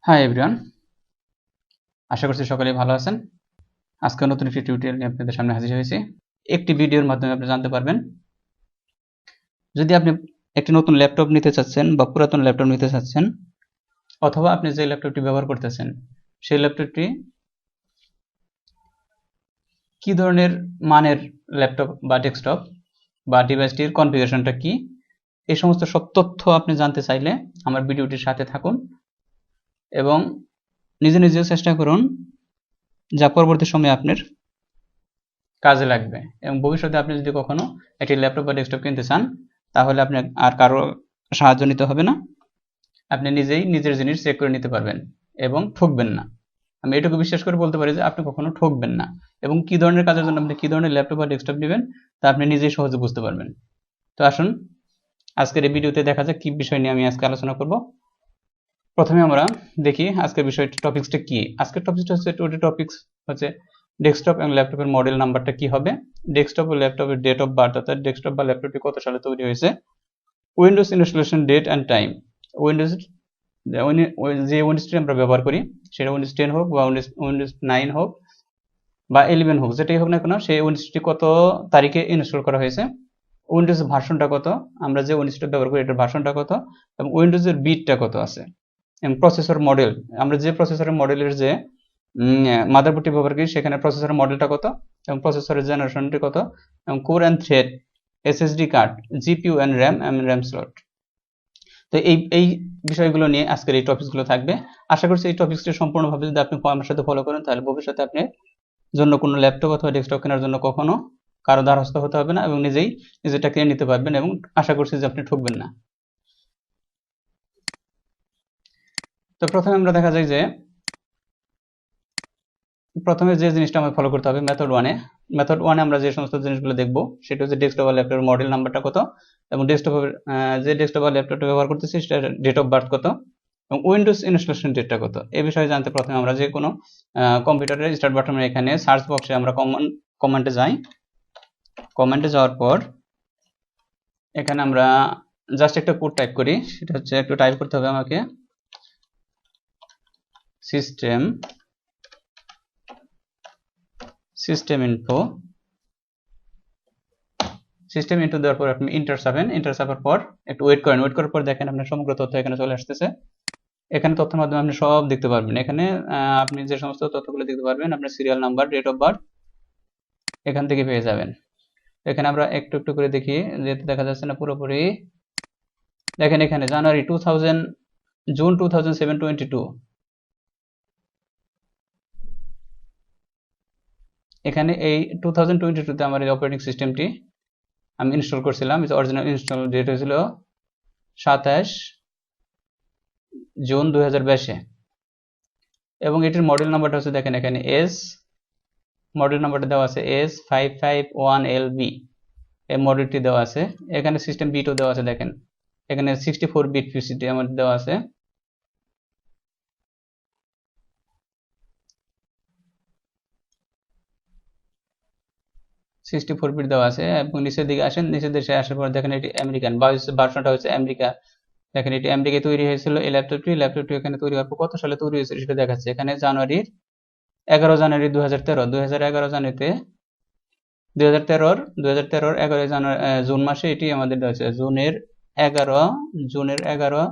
Hi everyone, আশা করছি সকলেই ভালো আছেন। আজকে নতুন একটি টিউটোরিয়াল নিয়ে আপনাদের সামনে হাজির হয়েছি। একটি ভিডিওর মাধ্যমে আপনি জানতে পারবেন, যদি আপনি একটি নতুন ল্যাপটপ নিতে চাচ্ছেন বা পুরাতন ল্যাপটপ নিতে চাচ্ছেন, অথবা আপনি যে ল্যাপটপটি ব্যবহার করতেছেন সেই ল্যাপটপটি কি ধরনের মানের ল্যাপটপ বা ডেস্কটপ বা ডিভাইসটির কনফিগারেশনটা কি, এই সমস্ত সব তথ্য আপনি জানতে চাইলে আমার ভিডিওটির সাথে থাকুন এবং নিজে নিজেও চেষ্টা করুন, যা পরবর্তী সময়ে আপনার কাজে লাগবে। এবং ভবিষ্যতে আপনি যদি কখনো একটি ল্যাপটপ বা ডেস্কটপ কিনতে চান, তাহলে আপনি আর কারো সাহায্য নিতে হবে না, আপনি নিজেই নিজের জিনিস চেক করে নিতে পারবেন এবং ঠকবেন না। আমি এটুকু বিশ্বাস করে বলতে পারি যে আপনি কখনো ঠকবেন না, এবং কি ধরনের কাজের জন্য আপনি কি ধরনের ল্যাপটপ বা ডেস্কটপ নেবেন তা আপনি নিজেই সহজে বুঝতে পারবেন। তো আসুন আজকের এই ভিডিওতে দেখা যাক কি বিষয় নিয়ে আমি আজকে আলোচনা করব। প্রথমে আমরা দেখি আজকের বিষয়টা, টপিক্সটা কি। আজকের টপিক্সটা হচ্ছে টপিক্স হচ্ছে ডেস্কটপ এবং ল্যাপটপের মডেল নাম্বারটা কি হবে, ডেস্কটপ ও ল্যাপটপের ডেট অফ বার্থ, অর্থাৎ ডেস্কটপ বা ল্যাপটপটি কত সালে তৈরি হয়েছে, Windows installation date and time, Windows যে উইন্ডোজটি আমরা ব্যবহার করি সেটা উইন্ডোজ 10 হোক বা উইন্ডোজ 9 হোক বা 11 হোক, যেটাই হোক না কেন, সেই উইন্ডোজটি কত তারিখে ইনস্টল করা হয়েছে, উইন্ডোজ ভার্সনটা কত, আমরা যে উইন্ডোজটা ব্যবহার করি এটার ভার্সনটা কত, এবং উইন্ডোজের বিটটা কত আছে, এবং প্রসেসর মডেল, আমরা যে প্রসেসরের মডেলের যে মাদারবোর্ডটি ব্যবহার করি সেখানে প্রসেসরের মডেলটা কত এবং প্রসেসরের জেনারেশনটি কত, এবং core and thread, SSD card, GPU and RAM এবং র্যাম স্লট। তো এই বিষয়গুলো নিয়ে আজকের এই টপিকসগুলো থাকবে। আশা করছি এই টপিকসটি সম্পূর্ণভাবে যদি আপনি আমার সাথে ফলো করেন, তাহলে ভবিষ্যতে আপনার জন্য কোনো ল্যাপটপ অথবা ডেস্কটপ কেনার জন্য কখনো কারো দ্বারস্থ হতে হবে না এবং নিজেই নিজেটা কিনে নিতে পারবেন, এবং আশা করছি যে আপনি ঠকবেন না। তো প্রথমে আমরা দেখা যায় যে প্রথমে যে জিনিসটা আমাকে ফলো করতে হবে মেথড ওয়ানে আমরা যে সমস্ত জিনিসগুলো দেখবো সেটা হচ্ছে ডেস্কটপ বা ল্যাপটপের মডেল নাম্বারটা কত, এবং যে ডেস্কটপ বা ল্যাপটপটা ব্যবহার করতেছি সেটার ডেট অফ বার্থ কত, এবং উইন্ডোজ ইনস্টলেশন ডেটটা কত। এই বিষয়ে জানতে প্রথমে আমরা যে কোনো কম্পিউটারের স্টার্ট বাটনের এখানে সার্চ বক্সে আমরা কমান্ডে যাই। কমান্ডে যাওয়ার পর এখানে আমরা জাস্ট একটা কোড টাইপ করি, সেটা হচ্ছে একটু টাইপ করতে হবে আমাকে, সিস্টেম ইনফো দেওয়ার পর আপনি ইন্টার চাপার পর একটু ওয়েট করার পর দেখেন আপনার সমগ্র তথ্য এখানে চলে আসতেছে। এখানে তথ্যের মাধ্যমে আপনি সব দেখতে পারবেন। এখানে আপনি যে সমস্ত তথ্যগুলো দেখতে পারবেন, আপনার serial number, date of birth এখান থেকে পেয়ে যাবেন। এখানে আমরা একটু একটু করে দেখি, যেহেতু দেখা যাচ্ছে না পুরোপুরি। দেখেন এখানে জানুয়ারি 2000, জুন 2007-22, এখানে এই 2022-তে আমার এই অপারেটিং সিস্টেমটি আমি ইনস্টল করছিলাম। অরিজিনাল ইনস্টল ডেট হয়েছিল 27 জুন 2022-এ, এবং এটির মডেল নাম্বারটা হচ্ছে দেখেন এখানে মডেল নাম্বারটা দেওয়া আছে S551LB, এই মডেলটি দেওয়া আছে। এখানে সিস্টেম বিটও দেওয়া আছে, দেখেন এখানে 64 বিট পিসিটি আমাদের দেওয়া আছে। এবং নিচের দিকে আসেন, নিচের দিকে আসার পর দেখেন এটি আমেরিকান ভার্সনটা হচ্ছে আমেরিকা। দেখেন এটি আমেরিকায় তৈরি হয়েছিল এই ল্যাপটপটি এখানে তৈরি হওয়ার পর কত সালে তৈরি হয়েছিল সেটা দেখাচ্ছে এখানে, 11 জানুয়ারি 2013 জানুয়ারিতে 11 জুন মাসে এটি আমাদের দেওয়া হয়েছে। জুনের 11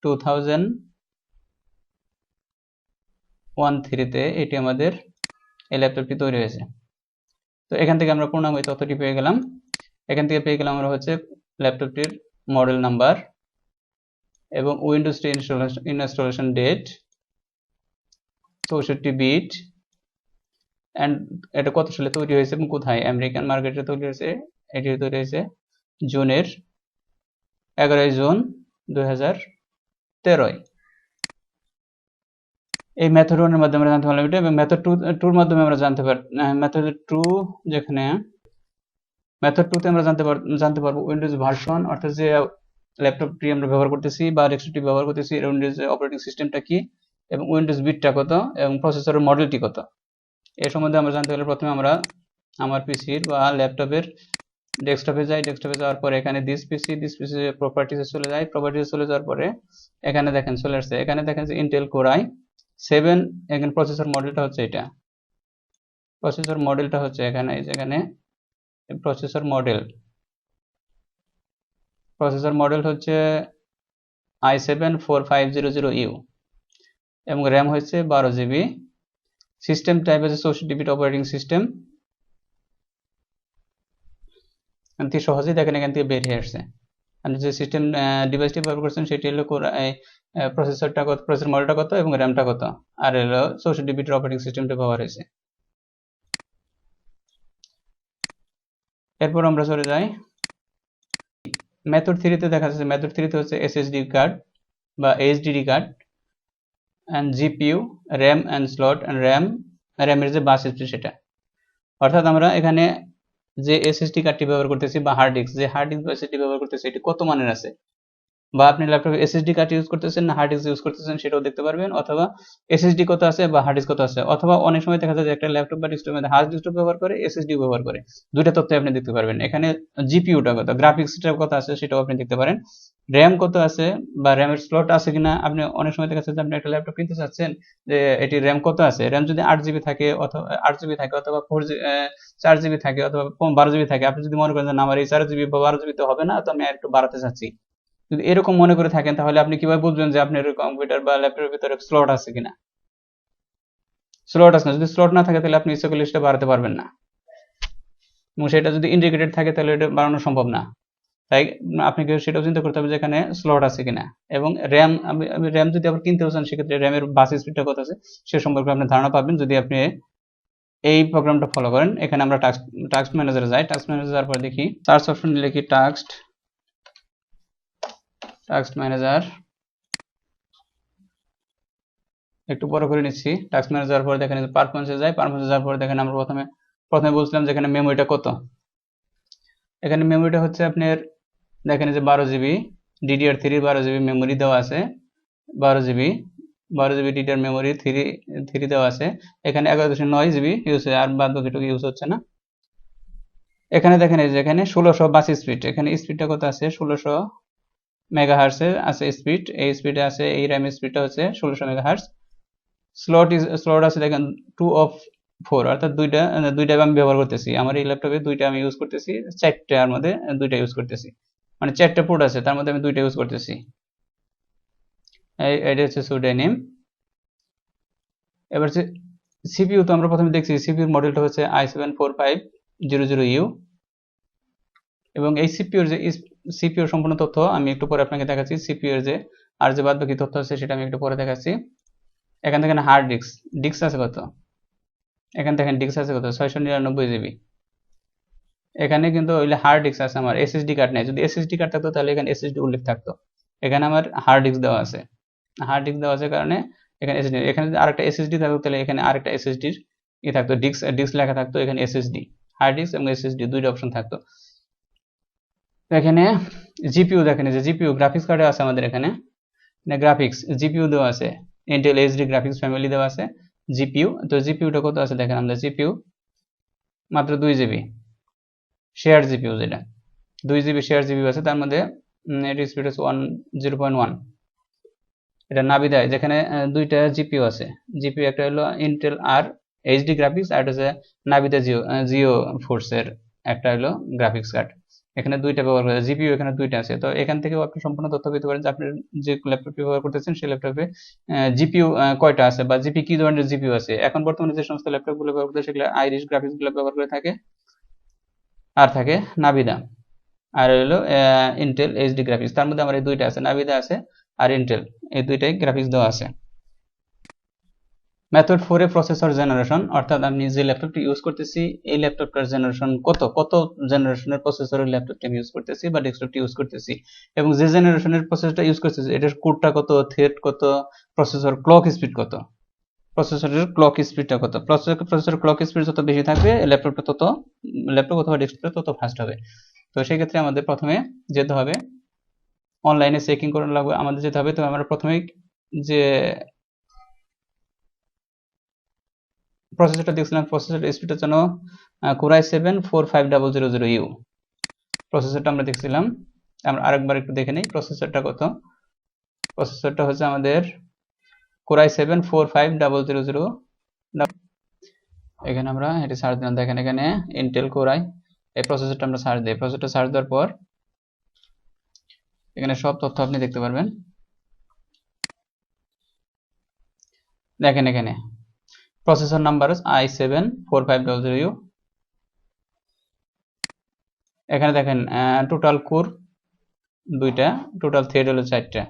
2013-তে এটি আমাদের এই ল্যাপটপটি তৈরি হয়েছে। তো এখান থেকে আমরা পূর্ণাঙ্গ তথ্যটি পেয়ে গেলাম। এখান থেকে পেয়ে গেলাম আমরা হচ্ছে ল্যাপটপটির মডেল নাম্বার এবং Windows installation date 64 bit, and এটা কত সালে তৈরি হয়েছে এবং কোথায়, আমেরিকান মার্কেটে তৈরি হয়েছে। এটি তৈরি হয়েছে 11 জুন 2013। এই মেথড ওয়ানের মাধ্যমে আমরা জানতে পারলাম এটা, এবং মেথড টুর মাধ্যমে আমরা জানতে পারি, মেথড টুতে আমরা জানতে পারবো উইন্ডোজ ভার্সন, অর্থাৎ যে ল্যাপটপটি আমরা ব্যবহার করতেছি বা ডেস্কটপটি ব্যবহার করতেছি এর উইন্ডোজ অপারেটিং সিস্টেমটা কি, এবং উইন্ডোজ বিটটা কত, এবং প্রসেসরের মডেলটি কত। এর সম্বন্ধে আমরা জানতে হলে প্রথমে আমরা আমার পিসির বা ল্যাপটপের ডেস্কটপে যাই, ডেস্কটপে যাওয়ার পরে এখানে দিস পিসি প্রপার্টিসে চলে যাই, প্রপার্টিসে চলে যাওয়ার পরে এখানে দেখেন চলে আসছে, এখানে দেখেন যে ইন্টেল কোর i7, এখানে প্রসেসর মডেলটা হচ্ছে এটা, প্রসেসর মডেলটা হচ্ছে এখানে, এই যে এখানে প্রসেসর মডেল হচ্ছে i7-4500U এবং র্যাম হচ্ছে 12 GB, সিস্টেম টাইপ আছে 64 বিট অপারেটিং সিস্টেম। এখান থেকে সহজেই দেখেন এখান থেকে বের হয়ে আসছে। আপনি যে সিস্টেম ডিভাইসটি ব্যবহার করছেন সেটি হলো প্রসেসরটা কত, প্রসেসর মডেলটা কত এবং র্যামটা কত, আর হলো 64 বিট অপারেটিং সিস্টেমটা ব্যবহার হয়েছে। এরপর আমরা চলে যাই মেথড 3 তে। দেখা যাচ্ছে মেথড 3 তে হচ্ছে এসএসডি কার্ড বা HDD card and GPU, RAM and slot and র্যামের যে বাস স্পেস সেটা, অর্থাৎ আমরা এখানে যে এসএসডি কার্ডটি ব্যবহার করতেছি বা হার্ড ডিস্ক, যে হার্ড ডিস্ক বা এসএসডি ব্যবহার করতেছি এটি কত মানের আছে, বা আপনি ল্যাপটপে এসএসডি কার্ড ইউজ করতেছেন না হার্ড ডিস্ক ইউজ করতেছেন সেটাও দেখতে পারবেন, অথবা এসএসডি কত আছে বা হার্ড ডিস্ক কত আছে, অথবা অনেক সময় দেখা যায় যে একটা ল্যাপটপ বা ডেস্কটপের মধ্যে হার্ড ডিস্ক ব্যবহার করে এসএসডি ব্যবহার করে, দুইটা তথ্য আপনি দেখতে পারবেন। এখানে জিপিইউটা কত, গ্রাফিক্সটা কত আছে সেটাও আপনি দেখতে পারেন, র্যাম কত আছে বা র্যামের স্লট আছে কিনা। আপনি অনেক সময় দেখা যাচ্ছে যে আপনি একটা ল্যাপটপ কিনতে চাচ্ছেন যে এটি র্যাম কত আছে, র্যাম যদি 8 GB থাকে অথবা 8 GB থাকে অথবা 4 GB থাকে অথবা 12 GB থাকে, আপনি যদি মনে করেন যে না আমার এই 4 GB বা 12 GB তো হবে না, তো আমি একটু বাড়াতে চাচ্ছি, যদি এরকম মনে করে থাকেন তাহলে আপনি কিভাবে বুঝবেন যে আপনার কম্পিউটার বা ল্যাপটপের ভিতরে স্লট আছে কিনা। স্লট আছে না, যদি স্লট না থাকে তাহলে আপনি ইচ্ছা করলে সেটা বাড়াতে পারবেন না, এবং সেটা যদি ইন্ডিকেটেড থাকে তাহলে এটা বাড়ানো সম্ভব না। তাই আপনাকে সেটাও চিন্তা করতে হবে যে এখানে স্লট আছে কিনা। এবং র্যাম, র্যাম যদি আবার কিনতেও চান সেক্ষেত্রে র্যামের বাস স্পিডটা কত আছে সে সম্পর্কে আপনি ধারণা পাবেন যদি আপনি এই প্রোগ্রামটা ফলো করেন। এখানে আমরা টাস্ক ম্যানেজারে যাই, টাস্ক ম্যানেজার যাওয়ার পর দেখি সার্চ অপশনে লিখি টাস্ক ম্যানেজার, একটু বড় করে নিচ্ছি। টাস্ক ম্যানেজার যাওয়ার পর দেখেন পারফরমেন্সে যাই, পারফরমেন্সে যাওয়ার পর দেখেন আমরা প্রথমে বলছিলাম যে এখানে মেমোরিটা কত, এখানে মেমোরিটা হচ্ছে আপনার দেখেন যে 12 GB, DDR3 12 GB মেমোরি দেওয়া আছে, 12 GB DDR মেমোরি 3 দেওয়া আছে। এখানে 11.9 GB ইউজ হয়, আর বাদ বাকিটুকু ইউজ হচ্ছে না। এখানে দেখেন এই যে এখানে 1600 বাস স্পিড, এখানে স্পিডটা কত আছে 1600 মেগাহার্টজ আছে স্পিড, এই স্পিডে আছে, এই র্যাম স্পিডটা হচ্ছে 1600 মেগাহার্টজ। স্লট আছে দেখেন 2 of 4, অর্থাৎ দুইটা আমি ব্যবহার করতেছি, আমার এই ল্যাপটপে দুইটা আমি ইউজ করতেছি, চারটার মধ্যে দুইটা ইউজ করতেছি, মানে 4টা পোর্ট আছে তার মধ্যে আমি দুইটা ইউজ করতেছি। এটা হচ্ছে সুডে নেম। এবার সিপিইউ তো আমরা প্রথমে দেখছি, সিপিইউর মডেলটা হচ্ছে i7-4500U, এবং এই সিপিইউর সম্পূর্ণ তথ্য আমি একটু পরে আপনাকে দেখাচ্ছি। সিপিইউর যে আর যে বাদ বাকি তথ্য আছে সেটা আমি একটু পরে দেখাচ্ছি। এখান থেকে হার্ড ডিস্ক আছে কত, এখান থেকে ডিস্ক আছে কত 699 GB। এখানে কিন্তু ওইলে হার্ড ডিস্ক আছে, আমার এসএসডি কার্ড নেই, যদি এসএসডি কার্ড থাকতো তাহলে এখানে এসএসডি উল্লেখ থাকতো, এখানে আমার হার্ড ডিস্ক দেওয়া আছে, কারণে এখানে এসএসডি, এখানে যদি আরেকটা এসএসডি থাকতো তাহলে এখানে আরেকটা এসএসডির থাকতো, ডিস্ক লেখা থাকতো, এখানে এসএসডি, হার্ড ডিস্ক এবং এসএসডি দুইটা অপশন থাকতো। এখানে জিপিইউ দেখেন যে জিপিইউ গ্রাফিক্স কার্ডে আছে আমাদের, এখানে গ্রাফিক্স জিপিইউ দেওয়া আছে, ইন্টেল এইচডি গ্রাফিক্স ফ্যামিলি দেওয়া আছে জিপিইউ। তো জিপিইউটা কত আছে দেখেন, আমরা জিপিইউ মাত্র 2 GB শেয়ার জিপিইউ, যেটা 2 GB শেয়ার জিপিইউ আছে, তার মধ্যে এর স্পিড হচ্ছে 0.1। এটা নাভিদায় যেখানে দুইটা জিপিইউ আছে, জিপিইউ একটা হলো ইন্টেল আর এইচডি গ্রাফিক্স, আর একটা হচ্ছে নাভিদা জিও ফোর্সের একটা হলো গ্রাফিক্স কার্ড, এখানে দুইটা ব্যবহার করে জিপিইউ, এখানে দুইটা আছে। তো এখান থেকেও আপনি সম্পূর্ণ তথ্য পেতে পারেন যে আপনি যে ল্যাপটপটি ব্যবহার করতেছেন সেই ল্যাপটপে জিপিইউ কয়টা আছে বা জিপি কি ধরনের জিপিইউ আছে। এখন বর্তমানে যে সমস্ত ল্যাপটপগুলো ব্যবহার করতে সেগুলো আইরিশ গ্রাফিক্স গুলো ব্যবহার করে থাকে, আর থাকে নাভিদা, আর হলো ইন্টেল এইচডি গ্রাফিক্স। তার মধ্যে আমার এই দুইটা আছে, নাভিদা আছে আর ইন্টেল, এই দুইটাই গ্রাফিক্স দেওয়া আছে। মেথড 4 এ প্রসেসর জেনারেশন, অর্থাৎ আমি যে ল্যাপটপটি ইউজ করতেছি এই ল্যাপটপটার জেনারেশন কত জেনারেশনের প্রসেসরের ল্যাপটপটি আমি ইউজ করতেছি বা ডেস্কটপটি ইউজ করতেছি, এবং যে জেনারেশনের প্রসেসরটা ইউজ করতেছি এটার কোডটা কত, থ্রেড কত, প্রসেসর ক্লক স্পিড কত, প্রসেসরের ক্লক স্পিডটা কত। প্রসেসর ক্লক স্পিড যত বেশি থাকবে ল্যাপটপ অথবা ডেস্কটপটা তত ফাস্ট হবে। তো সেই ক্ষেত্রে আমাদের প্রথমে যেতে হবে অনলাইনে চেকিং করা লাগবে, আমাদের যেতে হবে। তো আমরা প্রথমেই যে প্রসেসরটা দেখছিলাম, প্রসেসর স্পিডের জন্য Core i7-4500U, প্রসেসরটা আমরা দেখছিলাম, আমরা আরেকবার একটু দেখে নিই প্রসেসরটা কত। প্রসেসরটা হচ্ছে আমাদের Core i7 4500। এখানে আমরা এটি সার্চ দিলাম, দেখেন এখানে ইন্টেল Core i, এই প্রসেসরটা আমরা সার্চ দিই। প্রসেসরটা সার্চ দেওয়ার পর এখানে সব তথ্য আপনি দেখতে পারবেন। দেখেন এখানে প্রসেসর নাম্বার i7 4500U। এখানে দেখেন টোটাল কোর 2টা, টোটাল থ্রেড হলো 4টা,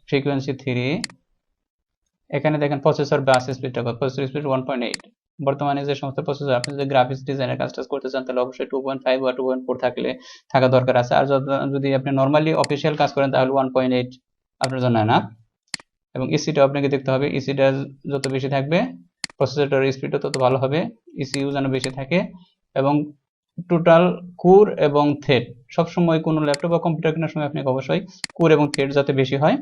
ফ্রিকোয়েন্সি 3। এখানে দেখেন প্রসেসর বাস স্পিডটা কত, প্রসেসর স্পিড 1.8। বর্তমানে যে সমস্ত প্রসেসর আপনি যদি গ্রাফিক্স ডিজাইনের কাজটা করতে চান তাহলে অবশ্যই 2.5 বা 2.4 থাকা দরকার আছে। আর যদি আপনি নর্মালি অফিসিয়াল কাজ করেন তাহলে 1.8 আপনার জন্য না। এবং ইসিটা আপনাকে দেখতে হবে, ইসিটা যত বেশি থাকবে প্রসেসরের স্পিডও তত ভালো হবে, ইসিইউ যেন বেশি থাকে। এবং টোটাল কোর এবং থ্রেড, সবসময় কোনো ল্যাপটপ বা কম্পিউটার কেনার সময় আপনাকে অবশ্যই কোর এবং থ্রেড যাতে বেশি হয়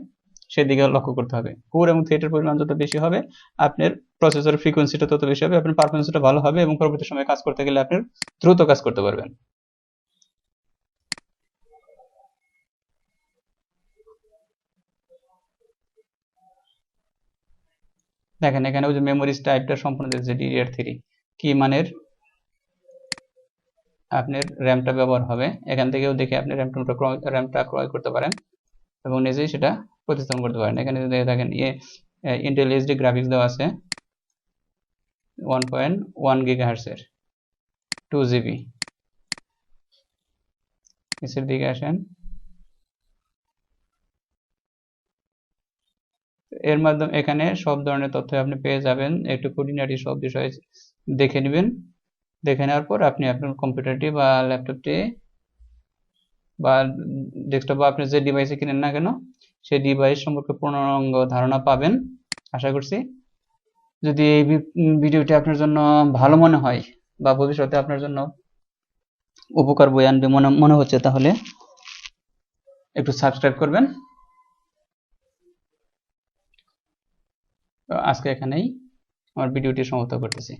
সেদিকে লক্ষ্য করতে হবে। কোর এবং থ্রেডের পরিমাণ যত বেশি হবে আপনার প্রসেসরের ফ্রিকোয়েন্সিটা তত বেশি হবে, আপনার পারফরমেন্সটা ভালো হবে এবং পরবর্তী সময়ে কাজ করতে গেলে আপনার দ্রুত কাজ করতে পারবেন। দেখেন এখানে ওই যে মেমোরিজ টাইপটা সম্পূর্ণ দিয়েছে DDR3, কি মানের আপনার র্যামটা ব্যবহার হবে। এখান থেকেও দেখে আপনি র্যামটা ক্রয় করতে পারেন এবং নিজেই সেটা প্রতিস্থাপন করতে পারেন। এখানে যদি দেখেন ইন্টেল এইচডি গ্রাফিক্স দেওয়া আছে 1.1 GHz এর 2GB। নিচের দিকে আসেন, এর মাধ্যমে এখানে সব ধরনের তথ্য আপনি পেয়ে যাবেন। একটু খুঁটিনাটি সব বিষয়ে দেখে নেবেন। দেখে নেওয়ার পর আপনি আপনার কম্পিউটারটি বা ল্যাপটপটি বা ডেস্কটপ বা আপনি যে ডিভাইসে কিনেন না কেন সেই ডিভাইস সম্পর্কে পূর্ণাঙ্গ ধারণা পাবেন আশা করছি। যদি এই ভিডিওটি আপনার জন্য ভালো মনে হয় বা ভবিষ্যতে আপনার জন্য উপকার বয়ে আনবে মনে হচ্ছে তাহলে একটু সাবস্ক্রাইব করবেন। তো আজকে এখানেই আমার ভিডিওটি সমাপ্ত করতেছি।